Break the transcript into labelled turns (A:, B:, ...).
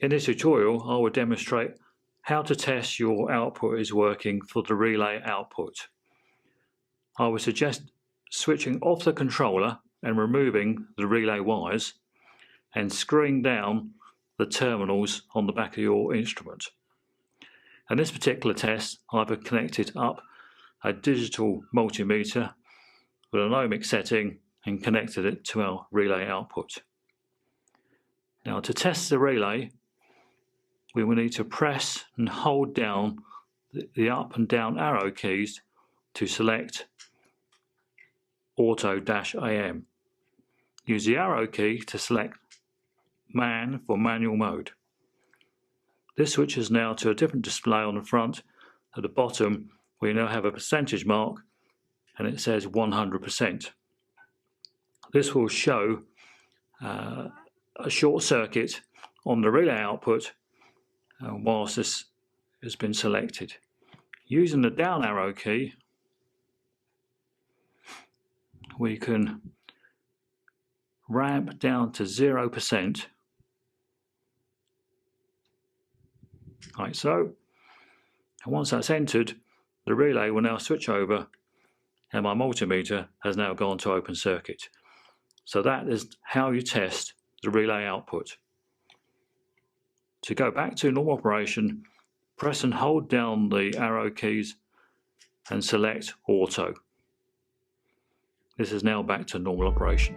A: In this tutorial, I will demonstrate how to test your output is working for the relay output. I would suggest switching off the controller and removing the relay wires and screwing down the terminals on the back of your instrument. In this particular test, I've connected up a digital multimeter with an ohmic setting and connected it to our relay output. Now, to test the relay, we will need to press and hold down the up and down arrow keys to select Auto-AM. Use the arrow key to select Man for manual mode. This switches now to a different display on the front. At the bottom, we now have a percentage mark and it says 100%. This will show a short circuit on the relay output whilst this has been selected. Using the down arrow key, we can ramp down to 0%, like so. And once that's entered, the relay will now switch over and my multimeter has now gone to open circuit. So that is how you test the relay output. To go back to normal operation, press and hold down the arrow keys and select Auto. This is now back to normal operation.